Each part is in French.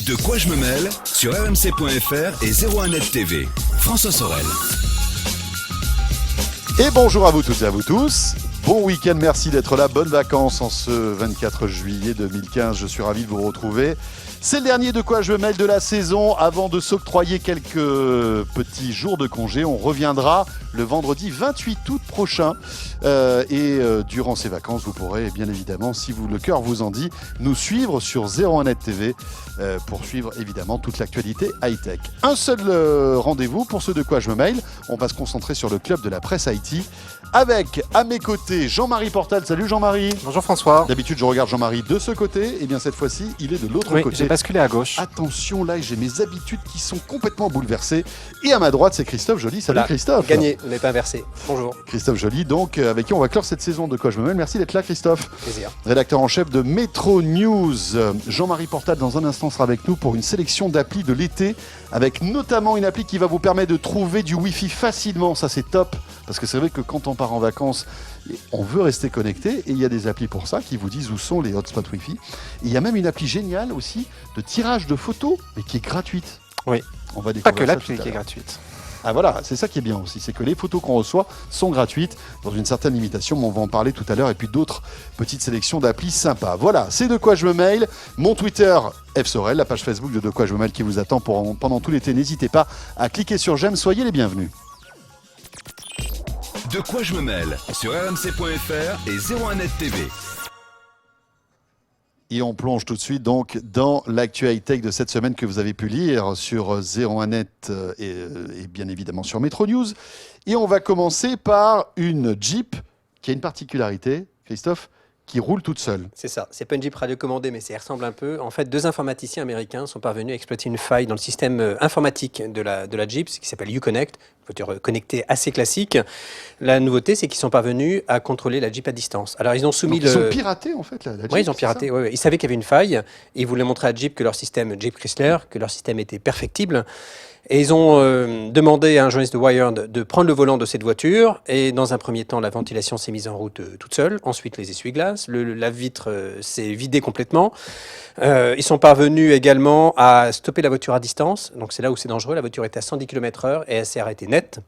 De quoi je me mêle sur rmc.fr et 01net TV. François Sorel. Et bonjour à vous toutes et à vous tous. Bon week-end, merci d'être là. Bonnes vacances en ce 24 juillet 2015. Je suis ravi de vous retrouver. C'est le dernier de quoi je me mêle de la saison. Avant de s'octroyer quelques petits jours de congé, on reviendra le vendredi 28 août prochain. Durant ces vacances, vous pourrez bien évidemment, si le cœur vous en dit, nous suivre sur 01net TV pour suivre évidemment toute l'actualité high-tech. Un seul rendez-vous pour ceux de quoi je me mêle. On va se concentrer sur le club de la presse IT avec à mes côtés Jean-Marie Portal. Salut Jean-Marie. Bonjour François. D'habitude je regarde Jean-Marie de ce côté, et bien cette fois-ci il est de l'autre côté. J'ai basculé à gauche. Attention, là j'ai mes habitudes qui sont complètement bouleversées. Et à ma droite c'est Christophe Joly. Salut voilà. Christophe. Gagné, vous n'avez pas inversé. Bonjour. Christophe Joly, donc avec qui on va clore cette saison de quoi je me mêle. Merci d'être là Christophe. Plaisir. Rédacteur en chef de Métro News. Jean-Marie Portal dans un instant sera avec nous pour une sélection d'applis de l'été, avec notamment une appli qui va vous permettre de trouver du Wi-Fi facilement. Ça c'est top, parce que c'est vrai que quand on part en vacances, on veut rester connecté, et il y a des applis pour ça qui vous disent où sont les hotspots Wi-Fi. Et il y a même une appli géniale aussi de tirage de photos, mais qui est gratuite. Oui. On va pas que l'appli qui est gratuite. Ah voilà, c'est ça qui est bien aussi, c'est que les photos qu'on reçoit sont gratuites dans une certaine limitation, mais on va en parler tout à l'heure, et puis d'autres petites sélections d'applis sympas. Voilà, c'est De quoi je me mêle, mon Twitter FSorel, la page Facebook de quoi je me mêle qui vous attend pendant tout l'été. N'hésitez pas à cliquer sur j'aime, soyez les bienvenus. De quoi je me mêle sur rmc.fr et 01net TV. Et on plonge tout de suite donc dans l'actu high-tech de cette semaine que vous avez pu lire sur 01net et bien évidemment sur Métro News. Et on va commencer par une Jeep qui a une particularité, Christophe, qui roule toute seule. C'est ça, c'est pas une Jeep radiocommandée, mais ça y ressemble un peu. En fait, deux informaticiens américains sont parvenus à exploiter une faille dans le système informatique de la Jeep, qui s'appelle Uconnect, une voiture connectée assez classique. La nouveauté, c'est qu'ils sont parvenus à contrôler la Jeep à distance. Alors, ils ont soumis Ils ont piraté, en fait, la Jeep. Oui, ils ont piraté. Ouais. Ils savaient qu'il y avait une faille, et ils voulaient montrer à Jeep que leur système, Jeep Chrysler, que leur système était perfectible. Et ils ont demandé à un journaliste de Wired de prendre le volant de cette voiture. Et dans un premier temps, la ventilation s'est mise en route toute seule. Ensuite, les essuie-glaces. La vitre s'est vidée complètement. Ils sont parvenus également à stopper la voiture à distance. Donc c'est là où c'est dangereux. La voiture était à 110 km/h et elle s'est arrêtée net.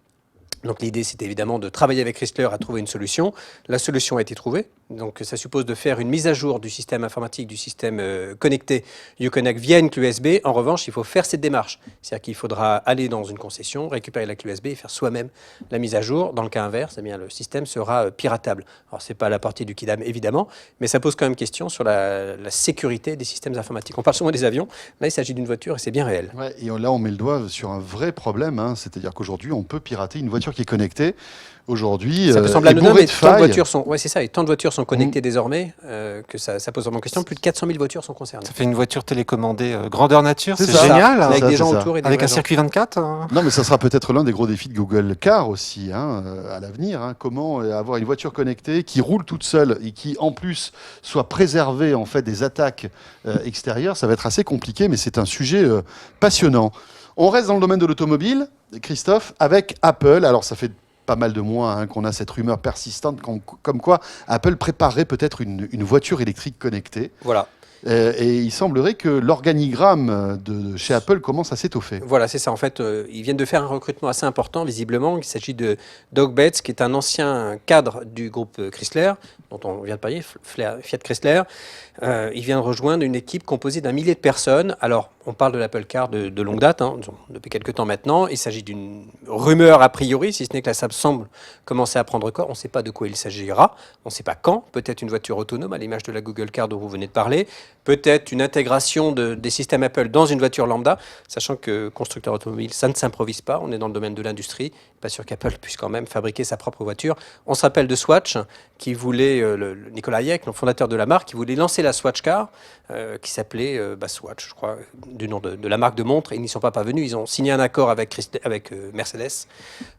Donc l'idée, c'était évidemment de travailler avec Chrysler à trouver une solution. La solution a été trouvée. Donc ça suppose de faire une mise à jour du système informatique, du système connecté Uconnect via une clé USB. En revanche, il faut faire cette démarche. C'est-à-dire qu'il faudra aller dans une concession, récupérer la clé USB et faire soi-même la mise à jour. Dans le cas inverse, eh bien, le système sera piratable. Alors ce n'est pas la partie du Kidam, évidemment, mais ça pose quand même question sur la sécurité des systèmes informatiques. On parle souvent des avions. Là, il s'agit d'une voiture et c'est bien réel. Ouais, et là, on met le doigt sur un vrai problème. C'est-à-dire qu'aujourd'hui, on peut pirater une voiture qui est connectée. Aujourd'hui, ça peut sembler anodin, mais tant de voitures sont connectées désormais que ça pose vraiment question. Plus de 400 000 voitures sont concernées. Ça fait une voiture télécommandée grandeur nature, c'est ça. génial. Avec des gens autour et des avec un circuit 24. Non, mais ça sera peut-être l'un des gros défis de Google Car aussi à l'avenir. Comment avoir une voiture connectée qui roule toute seule et qui en plus soit préservée en fait des attaques extérieures. Ça va être assez compliqué, mais c'est un sujet passionnant. On reste dans le domaine de l'automobile, Christophe, avec Apple. Alors ça fait pas mal de mois qu'on a cette rumeur persistante comme quoi Apple préparerait peut-être une voiture électrique connectée. Voilà. Et il semblerait que l'organigramme de chez Apple commence à s'étoffer. Voilà, c'est ça. En fait, ils viennent de faire un recrutement assez important, visiblement. Il s'agit de Doug Betts, qui est un ancien cadre du groupe Chrysler, dont on vient de parler, Fiat Chrysler. Il vient de rejoindre une équipe composée d'1 millier de personnes. Alors, on parle de l'Apple Car de longue date, depuis quelques temps maintenant. Il s'agit d'une rumeur a priori, si ce n'est que là, ça semble commencer à prendre corps. On ne sait pas de quoi il s'agira, on ne sait pas quand. Peut-être une voiture autonome, à l'image de la Google Car dont vous venez de parler. Peut-être une intégration des systèmes Apple dans une voiture lambda, sachant que constructeur automobile, ça ne s'improvise pas. On est dans le domaine de l'industrie. Pas sûr qu'Apple puisse quand même fabriquer sa propre voiture. On se rappelle de Swatch, qui voulait, Nicolas Hayek, le fondateur de la marque, qui voulait lancer la Swatch Car, qui s'appelait Swatch, je crois, du nom de la marque de montre. Et ils n'y sont pas parvenus. Ils ont signé un accord avec Mercedes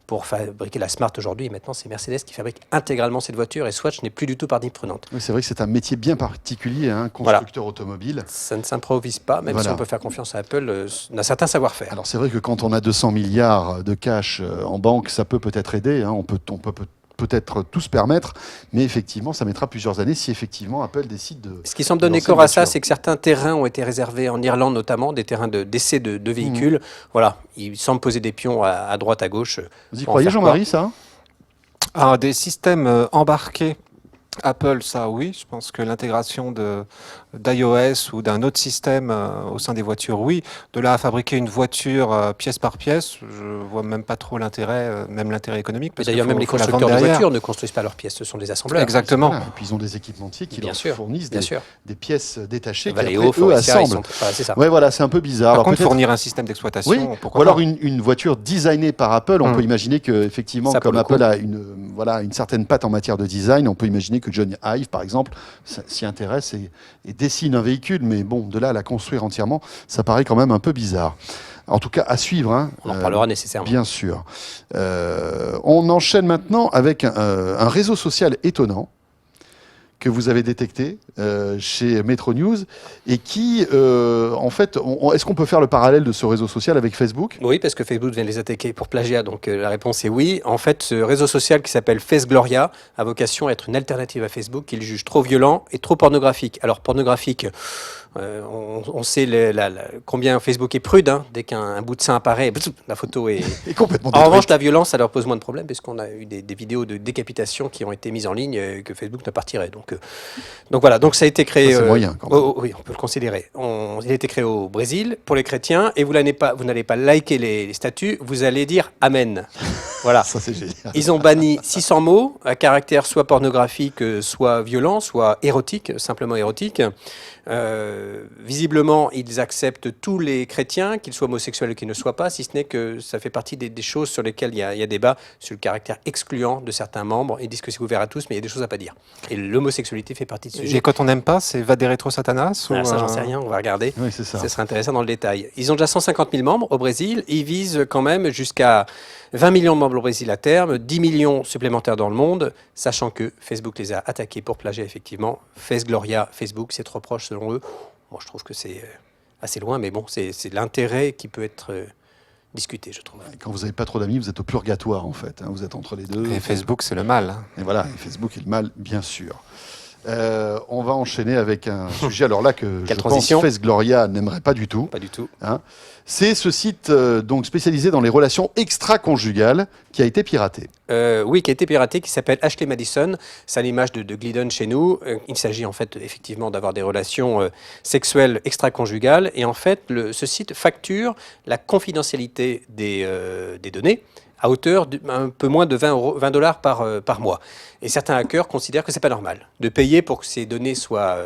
pour fabriquer la Smart aujourd'hui. Et maintenant, c'est Mercedes qui fabrique intégralement cette voiture. Et Swatch n'est plus du tout partie prenante. Oui, c'est vrai que c'est un métier bien particulier, constructeur automobile. Ça ne s'improvise pas, même si on peut faire confiance à Apple, d'un certain savoir-faire. Alors c'est vrai que quand on a 200 milliards de cash en banque, ça peut peut-être aider. On peut peut-être tout se permettre, mais effectivement, ça mettra plusieurs années si effectivement Apple décide de... Ce qui semble donner lancer corps une à ça, voiture. c'est que certains terrains ont été réservés en Irlande notamment, des terrains d'essai de véhicules. Voilà, ils semblent poser des pions à droite, à gauche. Vous y Pour en croyez, faire Jean-Marie, ça? Des systèmes embarqués Apple, ça oui. Je pense que l'intégration d'iOS ou d'un autre système au sein des voitures, oui. De là à fabriquer une voiture pièce par pièce, je vois même pas trop l'intérêt, même l'intérêt économique. Mais Parce d'ailleurs, qu'il même les faut la vendre constructeurs de derrière. voitures ne construisent pas leurs pièces, ce sont des assembleurs. Exactement. Voilà. Et puis ils ont des équipementiers qui Bien leur sûr, fournissent bien sûr. des pièces détachées qui Valeo, après, eux Faurecia, ils assemblent. sont... Voilà, c'est ça. Ouais, voilà, c'est un peu bizarre. Par Alors, contre, peut-être- fournir un système d'exploitation, Oui, pourquoi ou alors pas. une voiture designée par Apple, on peut imaginer que effectivement, Ça, pour comme le Apple coup. a une certaine patte en matière de design, on peut imaginer que Johnny Ive, par exemple, s'y intéresse et dessine un véhicule, mais bon, de là à la construire entièrement, ça paraît quand même un peu bizarre. En tout cas, à suivre. Hein, On en parlera nécessairement. bien sûr. On enchaîne maintenant avec un réseau social étonnant que vous avez détecté chez Metro News et qui, en fait, est-ce qu'on peut faire le parallèle de ce réseau social avec Facebook? Oui, parce que Facebook vient de les attaquer pour plagiat, donc la réponse est oui. En fait, ce réseau social qui s'appelle FaceGloria a vocation à être une alternative à Facebook qu'il juge trop violent et trop pornographique. Alors, pornographique, on sait combien Facebook est prude, hein. Dès qu'un bout de sein apparaît, la photo est... Et complètement En détruite. revanche, la violence, ça leur pose moins de problèmes, puisqu'on a eu des vidéos de décapitation qui ont été mises en ligne que Facebook n'a pas retirées. Donc voilà, donc ça a été créé... Ça, c'est moyen, quand même. oui, on peut le considérer. Il a été créé au Brésil pour les chrétiens, et vous n'allez pas liker les statuts, vous allez dire Amen. Voilà. Ça, c'est génial. Ils ont banni 600 mots à caractère soit pornographique, soit violent, soit érotique, simplement érotique. Visiblement, ils acceptent tous les chrétiens, qu'ils soient homosexuels ou qu'ils ne soient pas, si ce n'est que ça fait partie des choses sur lesquelles il y a débat sur le caractère excluant de certains membres. Ils disent que c'est ouvert à tous, mais il y a des choses à pas dire. Et l'homosexualité fait partie de ce Et sujet. quand on n'aime pas, c'est Vadérétro Satanas Ah, ça, j'en sais rien, on va regarder. Oui, c'est ça. Ce serait intéressant dans le détail. Ils ont déjà 150 000 membres au Brésil. Ils visent quand même jusqu'à 20 millions de membres au Brésil à terme, 10 millions supplémentaires dans le monde, sachant que Facebook les a attaqués pour plagiat, effectivement. FaceGloria, Facebook, c'est trop proche selon eux. Moi, je trouve que c'est assez loin, mais bon, c'est l'intérêt qui peut être discuté, je trouve. Quand vous n'avez pas trop d'amis, vous êtes au purgatoire, en fait. Hein. Vous êtes entre les deux. Et Facebook, c'est le mal. Hein. Et voilà, et Facebook est le mal, bien sûr. On va enchaîner avec un sujet, alors là, que Quelle je transition. pense FaceGloria n'aimerait pas du tout. Pas du tout. Hein. C'est ce site donc spécialisé dans les relations extra-conjugales qui a été piraté. Oui, qui a été piraté, qui s'appelle Ashley Madison. C'est à l'image de Glidden chez nous. Il s'agit en fait effectivement d'avoir des relations sexuelles extra-conjugales. Et en fait, ce site facture la confidentialité des données à hauteur d'un peu moins de 20 dollars par mois. Et certains hackers considèrent que c'est pas normal de payer pour que ces données soient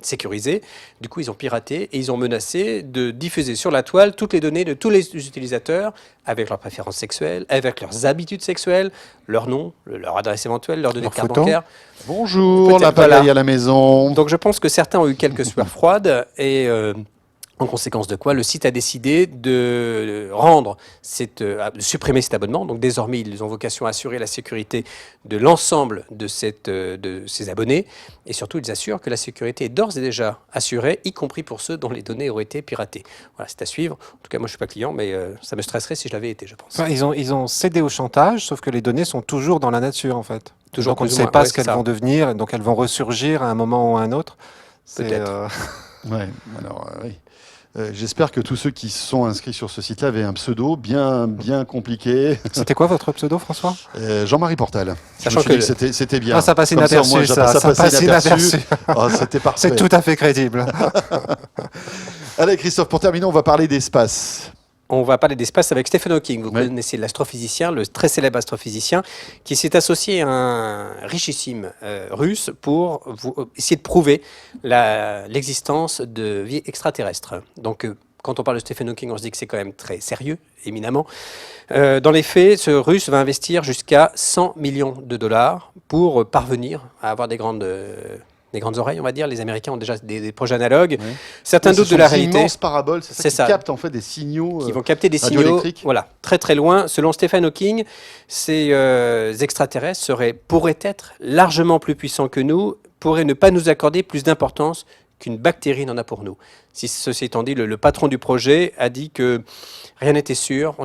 sécurisées. Du coup, ils ont piraté et ils ont menacé de diffuser sur la toile toutes les données de tous les utilisateurs avec leurs préférences sexuelles, avec leurs habitudes sexuelles, leur nom, leur adresse éventuelle, leurs données Leur de carte photo. bancaire. Bonjour, Peut-être, l'appareil voilà. à la maison. Donc je pense que certains ont eu quelques sueurs froides et en conséquence de quoi le site a décidé de supprimer cet abonnement. Donc désormais, ils ont vocation à assurer la sécurité de l'ensemble de ces abonnés et surtout ils assurent que la sécurité est d'ores et déjà assurée, y compris pour ceux dont les données auraient été piratées. Voilà, c'est à suivre. En tout cas, moi je ne suis pas client, mais ça me stresserait si je l'avais été, je pense. Enfin, ils ont cédé au chantage, sauf que les données sont toujours dans la nature, en fait. Toujours Donc on ne plus ou sait moins, pas ouais, ce qu'elles c'est ça. vont devenir, donc elles vont ressurgir à un moment ou à un autre. C'est, Peut-être. Ouais, alors, oui. J'espère que tous ceux qui sont inscrits sur ce site-là avaient un pseudo bien compliqué. C'était quoi votre pseudo, François? Jean-Marie Portal. Sachant Je me suis que- dit c'était bien. Ah, ça passe Comme au moins, inaperçu, ça passe inaperçu. Oh, c'était parfait. C'est tout à fait crédible. Allez, Christophe, pour terminer, on va parler d'espace. On va parler d'espace avec Stephen Hawking. Vous Ouais. connaissez l'astrophysicien, le très célèbre astrophysicien, qui s'est associé à un richissime russe pour essayer de prouver l'existence de vie extraterrestre. Donc, quand on parle de Stephen Hawking, on se dit que c'est quand même très sérieux, éminemment. Dans les faits, ce russe va investir jusqu'à 100 millions de dollars pour parvenir à avoir des grandes oreilles, on va dire. Les Américains ont déjà des projets analogues. Ouais. Certains Ce doutent de sont la des réalité. immenses paraboles, c'est ça C'est qui ça. captent en fait des signaux. Qui vont capter des signaux radioélectriques. voilà, très très loin. Selon Stephen Hawking, ces extraterrestres pourraient être largement plus puissants que nous, pourraient ne pas nous accorder plus d'importance qu'une bactérie n'en a pour nous. Ceci étant dit, le patron du projet a dit que rien n'était sûr.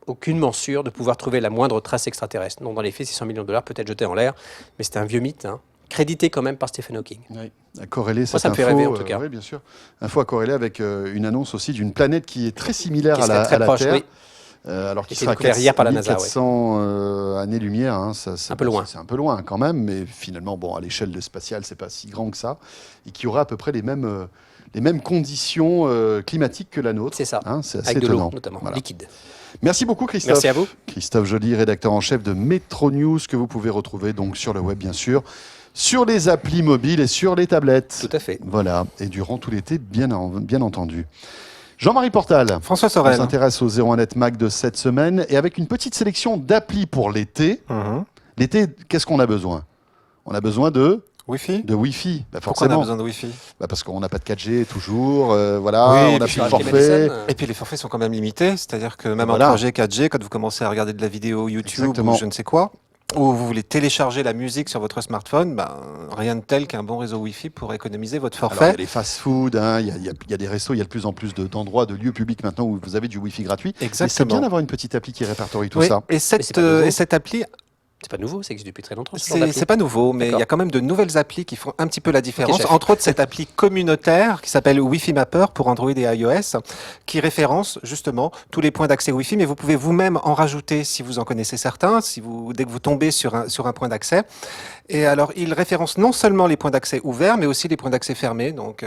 aucunement sûr de pouvoir trouver la moindre trace extraterrestre. Non, dans les faits, 600 millions de dollars peut-être jetés en l'air, mais c'était un vieux mythe, hein, crédité quand même par Stephen Hawking. Oui. À corréler cette ça me info, fait rêver, en tout cas. oui, bien sûr. Info à corréler avec une annonce aussi d'une planète qui est très similaire Qui à serait la, très à la proche, Terre. oui. Alors qu'il Qui sera est découvert hier par la NASA, 400 années-lumière. Hein, Un peu loin. C'est un peu loin quand même, mais finalement, bon, à l'échelle de spatiale, c'est pas si grand que ça. Et qui aura à peu près les mêmes conditions climatiques que la nôtre. C'est ça, Hein, c'est assez avec de étonnant. l'eau notamment, Voilà. liquide. Merci beaucoup, Christophe. Merci à vous. Christophe Joly, rédacteur en chef de Metro News, que vous pouvez retrouver donc sur le web, bien sûr, sur les applis mobiles et sur les tablettes. Tout à fait. Voilà, et durant tout l'été, bien entendu. Jean-Marie Portal. François On Sorel. s'intéresse au 01net Mac de cette semaine et avec une petite sélection d'applis pour l'été. Mhm. L'été, qu'est-ce qu'on a besoin ? On a besoin de Wi-Fi. Wi-Fi. Bah, Pourquoi on a forcément. besoin de Wi-Fi? Bah, parce qu'on n'a pas de 4G toujours. Voilà, Oui, on et a puis plus de sur forfait. Et puis les forfaits sont quand même limités, c'est-à-dire que même Voilà. en 3G, 4G, quand vous commencez à regarder de la vidéo YouTube Exactement. ou je ne sais quoi, ou vous voulez télécharger la musique sur votre smartphone, ben, rien de tel qu'un bon réseau Wi-Fi pour économiser votre Alors, il y forfait. a les fast-food, hein, il y a des restos, il y a de plus en plus d'endroits, de lieux publics maintenant où vous avez du Wi-Fi gratuit. Et c'est Exactement. bien d'avoir une petite appli qui répertorie tout Oui, ça. et c'est cette, pas nouveau. et cette appli, C'est pas nouveau, ça existe depuis très longtemps. ce genre d'appli. c'est pas nouveau, mais il D'accord. y a quand même de nouvelles applis qui font un petit peu la différence. chef. Entre autres, cette appli communautaire qui s'appelle Wi-Fi Mapper pour Android et iOS, qui référence justement tous les points d'accès Wi-Fi, mais vous pouvez vous-même en rajouter si vous en connaissez certains, dès que vous tombez sur un point d'accès. Et alors, il référence non seulement les points d'accès ouverts, mais aussi les points d'accès fermés. Donc,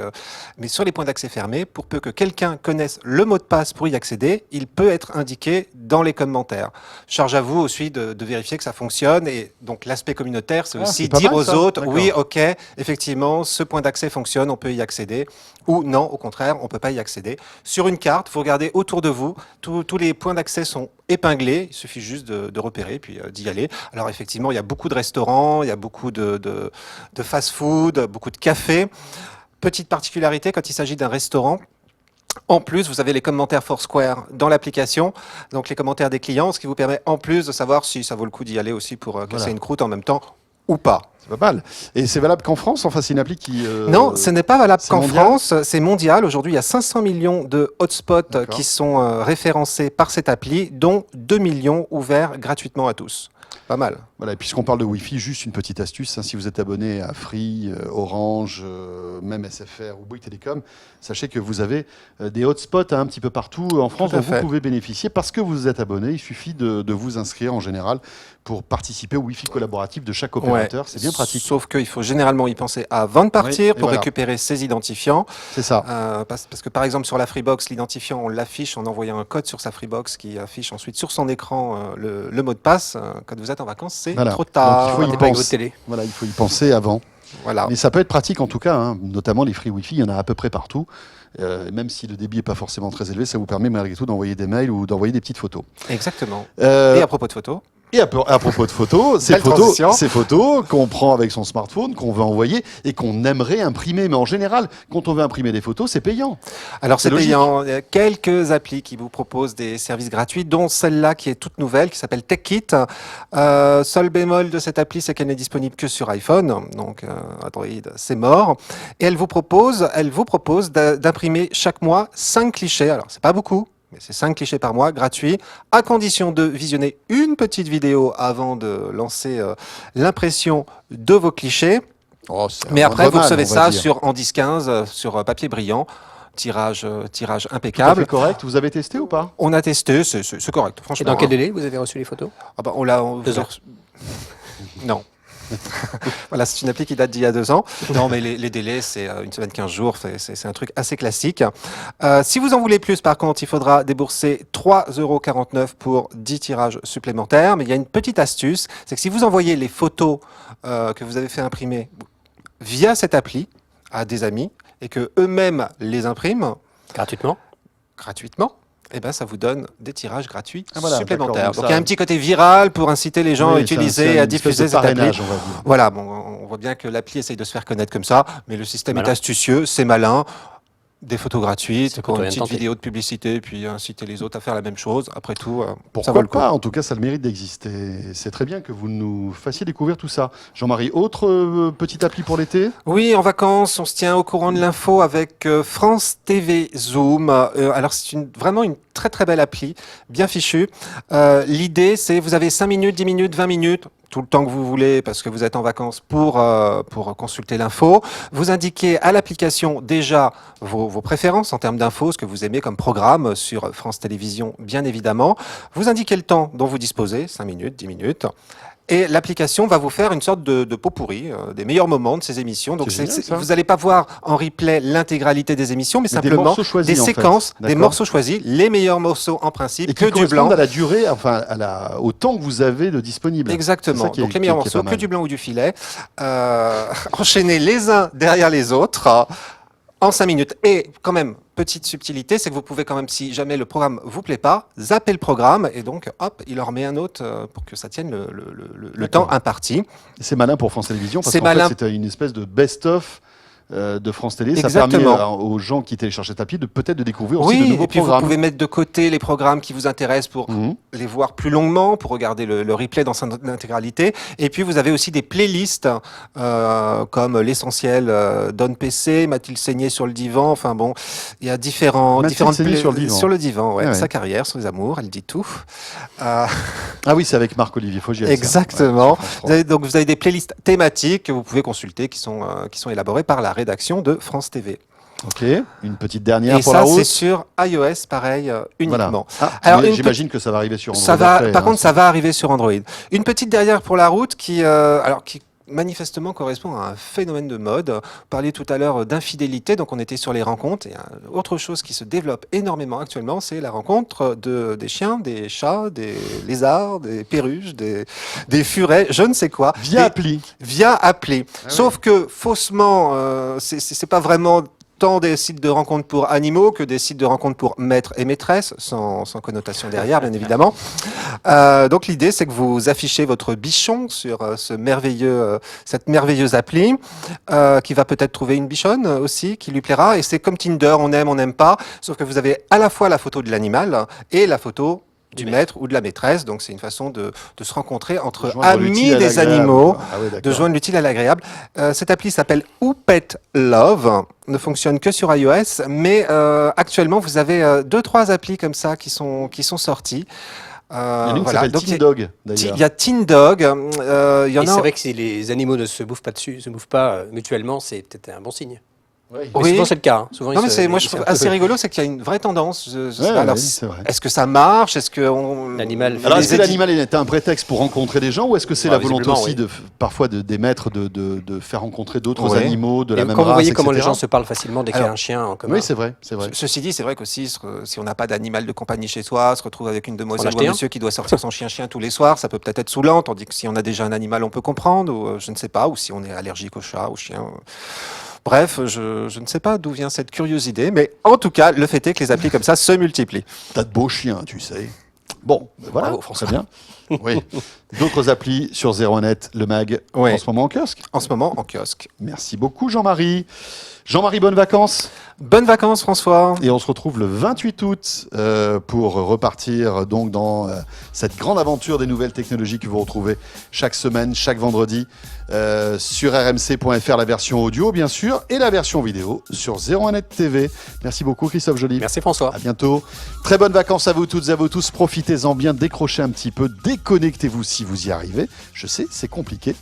mais sur les points d'accès fermés, pour peu que quelqu'un connaisse le mot de passe pour y accéder, il peut être indiqué dans les commentaires. Charge à vous aussi de vérifier que ça fonctionne. Et donc, l'aspect communautaire, c'est Ah, aussi c'est pas dire mal, aux ça. autres, D'accord. oui, ok, effectivement, ce point d'accès fonctionne, on peut y accéder. Ou non, au contraire, on ne peut pas y accéder. Sur une carte, vous regardez autour de vous, tous les points d'accès sont épinglés, il suffit juste de repérer, puis d'y aller. Alors effectivement, il y a beaucoup de restaurants, il y a beaucoup de fast-food, beaucoup de cafés. Petite particularité, quand il s'agit d'un restaurant, en plus, vous avez les commentaires Foursquare dans l'application, donc les commentaires des clients, ce qui vous permet en plus de savoir si ça vaut le coup d'y aller aussi pour casser Voilà. une croûte en même temps ou pas. C'est pas mal. Et c'est valable qu'en France, enfin, c'est une appli qui. Non, ce n'est pas valable c'est qu'en mondial France, c'est mondial. Aujourd'hui, il y a 500 millions de hotspots D'accord. qui sont référencés par cette appli, dont 2 millions ouverts gratuitement à tous. Pas mal. Voilà, et puisqu'on parle de Wi-Fi, juste une petite astuce, hein, si vous êtes abonné à Free, Orange, même SFR ou Bouygues Télécom, sachez que vous avez des hotspots un petit peu partout en France Tout à dont vous fait. pouvez bénéficier parce que vous êtes abonné. Il suffit de vous inscrire en général pour participer au Wi-Fi collaboratif de chaque opérateur. Ouais. C'est bien pratique. Sauf qu'il faut généralement y penser avant de partir Oui, et pour voilà. récupérer ses identifiants. C'est ça. Parce que par exemple sur la Freebox, l'identifiant, on l'affiche en envoyant un code sur sa Freebox qui affiche ensuite sur son écran le mot de passe. Quand vous êtes en vacances, c'est Voilà. trop Donc, tard. il faut y On n'est pas avec pense. votre télé. Voilà, il faut y penser avant. Voilà. Mais ça peut être pratique en tout cas, hein, notamment les free Wi-Fi, il y en a à peu près partout. Même si le débit n'est pas forcément très élevé, ça vous permet malgré tout d'envoyer des mails ou d'envoyer des petites photos. Exactement. Euh, Et à propos de photos, Et à propos de photos, Belle transition. ces photos qu'on prend avec son smartphone, qu'on veut envoyer et qu'on aimerait imprimer. Mais en général, quand on veut imprimer des photos, c'est payant. alors C'est c'est logique. payant. Il y a quelques applis qui vous proposent des services gratuits, dont celle-là qui est toute nouvelle, qui s'appelle TechKit. Seul bémol de cette appli, c'est qu'elle n'est disponible que sur iPhone, donc Android, c'est mort. Et elle vous propose d'imprimer chaque mois 5 clichés. Alors c'est pas beaucoup, mais c'est 5 clichés par mois, gratuits, à condition de visionner une petite vidéo avant de lancer l'impression de vos clichés. Oh, c'est Mais un après, vous moindre mal, recevez on va ça dire. en 10-15, sur papier brillant, tirage Tout à fait impeccable. correct. Vous avez testé ou pas? On a testé, c'est correct, Et franchement. dans quel délai vous avez reçu les photos? Ah bah, on l'a. 2 ans. Non. Voilà, c'est une appli qui date d'il y a 2 ans. Non, mais les délais, c'est une semaine, 15 jours. C'est un truc assez classique. Si vous en voulez plus, par contre, il faudra débourser 3,49 € pour 10 tirages supplémentaires. Mais il y a une petite astuce, c'est que si vous envoyez les photos que vous avez fait imprimer via cette appli à des amis et que eux-mêmes les impriment Gratuitement? gratuitement, eh ben, ça vous donne des tirages gratuits Ah, voilà, supplémentaires. d'accord, Donc donc il y a ça- un petit côté viral pour inciter les gens à Oui, utiliser, c'est à une espèce diffuser de cette appli. parrainage, on va dire. Voilà, bon, on voit bien que l'appli essaye de se faire connaître comme ça, mais le système est Malin. astucieux, c'est malin. Des photos gratuites, Ça coûte pour une rien de petite tenter. vidéo de publicité, puis inciter les autres à faire la même chose. Après tout, ça vaut Pourquoi le coup. pas? En tout cas, ça a le mérite d'exister. C'est très bien que vous nous fassiez découvrir tout ça. Jean-Marie, autre petite appli pour l'été? Oui, en vacances, on se tient au courant de l'info avec France TV Zoom. Alors, c'est vraiment une très très belle appli, bien fichue. L'idée, c'est vous avez 5 minutes, 10 minutes, 20 minutes, tout le temps que vous voulez parce que vous êtes en vacances pour consulter l'info. Vous indiquez à l'application déjà vos préférences en termes d'infos, ce que vous aimez comme programme sur France Télévisions, bien évidemment. Vous indiquez le temps dont vous disposez, 5 minutes, 10 minutes. Et l'application va vous faire une sorte de pot pourri des meilleurs moments de ces émissions. Donc, C'est génial, ça. vous n'allez pas voir en replay l'intégralité des émissions, mais Mais des simplement morceaux choisis, des en fait. séquences, des D'accord. morceaux choisis, les meilleurs morceaux en principe, Et qui que du correspondent blanc. à la durée, enfin au temps que vous avez de disponible. C'est Exactement. ça qui est- Donc les qui est- meilleurs qui est pas morceaux, que mal. du blanc ou du filet, enchaînés les uns derrière les autres en 5 minutes. Et quand même, petite subtilité, c'est que vous pouvez quand même, si jamais le programme vous plaît pas, zapper le programme et donc hop, il en remet un autre pour que ça tienne le D'accord. temps imparti. C'est malin pour France Télévisions parce C'est qu'en fait, malin. c'était une espèce de best-of de France Télé. Ça Exactement. permet aux gens qui téléchargent cette appli de peut-être de découvrir aussi de Oui, nouveaux et puis programmes. vous pouvez mettre de côté les programmes qui vous intéressent pour Mhm. les voir plus longuement, pour regarder le replay dans son intégralité. Et puis vous avez aussi des playlists comme l'essentiel Don PC, Mathilde Seigné sur le divan. Enfin bon, il y a différentes Seigné sur le divan. Sur le divan, ouais. Ah ouais. Sa carrière, ses amours, elle dit tout. Ah oui, c'est avec Marc-Olivier Fogiel. ça. Exactement. Ouais, sur France 3. Vous avez des playlists thématiques que vous pouvez consulter, qui sont élaborées par la rédaction de France TV. Ok, une petite dernière Et pour ça, la c'est route. sur iOS, pareil, Voilà. uniquement. Ah, Alors, mais une j'imagine que ça va arriver sur Android. Ça va, après, par hein. contre, ça va arriver sur Android. Une petite dernière pour la route qui manifestement correspond à un phénomène de mode. Vous parliez tout à l'heure d'infidélité, donc on était sur les rencontres. Et autre chose qui se développe énormément actuellement, c'est la rencontre des chiens, des chats, des lézards, des perruches, des furets, je ne sais quoi. Via appli. Via appli. Sauf que faussement, c'est pas vraiment tant des sites de rencontres pour animaux que des sites de rencontres pour maîtres et maîtresses, sans connotation derrière, bien évidemment. Donc l'idée, c'est que vous affichez votre bichon sur cette merveilleuse appli, qui va peut-être trouver une bichonne aussi, qui lui plaira. Et c'est comme Tinder, on aime, on n'aime pas, sauf que vous avez à la fois la photo de l'animal et la photo du maître ou de la maîtresse. Donc c'est une façon de se rencontrer entre Joindre amis l'utile à des l'agréable. animaux, Ah ouais, d'accord. de joindre l'utile à l'agréable. Cette appli s'appelle Who Pet Love, ne fonctionne que sur iOS, mais actuellement vous avez 2-3 applis comme ça qui sont sorties. Il y en a une qui s'appelle Donc, Teen Dog, il d'ailleurs. y a Teen Dog, il y en Et a. c'est vrai que si les animaux ne se bouffent pas dessus, se bouffent pas mutuellement, c'est peut-être un bon signe. Oui. Mais Oui. souvent c'est le cas. Hein. Souvent, Non, ils mais se- moi ils je se- trouve assez rigolo, c'est qu'il y a une vraie tendance. Je sais Ouais, pas, alors, ouais, c'est vrai. est-ce que ça marche? Est-ce que L'animal Alors, est-ce que les l'animal est un prétexte pour rencontrer des gens ou est-ce que c'est Ah, la volonté visiblement, aussi oui. parfois d'émettre, de faire rencontrer d'autres Ouais. animaux de Et la même quand vous race, voyez comment les etc. gens se parlent facilement dès qu'il y a Alors, un chien en commun. Oui, c'est vrai, c'est vrai. Ceci dit, c'est vrai qu'aussi, si on n'a pas d'animal de compagnie chez soi, se retrouve avec une demoiselle ou acheter un un. monsieur qui doit sortir son chien tous les soirs, ça peut peut-être être saoulant, tandis que si on a déjà un animal, on peut comprendre, ou je ne sais pas, ou si on est allergique au chat, au chien. Bref, je ne sais pas d'où vient cette curieuse idée, mais en tout cas, le fait est que les applis comme ça se multiplient. T'as de beaux chiens, tu sais. Bon, ben voilà, Bravo, François. très bien. Oui. D'autres applis sur 01net, le mag, Oui. en ce moment en kiosque. En ce moment, en kiosque. Merci beaucoup, Jean-Marie. Jean-Marie, bonnes vacances. Bonnes vacances, François. Et on se retrouve le 28 août pour repartir donc dans cette grande aventure des nouvelles technologies que vous retrouvez chaque semaine, chaque vendredi sur rmc.fr, la version audio bien sûr, et la version vidéo sur 01net TV. Merci beaucoup Christophe Joly. Merci François. À bientôt. Très bonnes vacances à vous toutes et à vous tous. Profitez-en bien, décrochez un petit peu, déconnectez-vous si vous y arrivez. Je sais, c'est compliqué.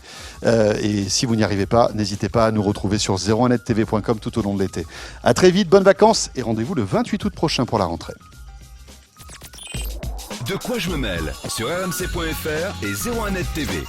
Et si vous n'y arrivez pas, n'hésitez pas à nous retrouver sur 01nettv.com tout au long de l'été. À très vite, bonnes vacances et rendez-vous le 28 août prochain pour la rentrée. De quoi je me mêle sur rmc.fr et 01net TV.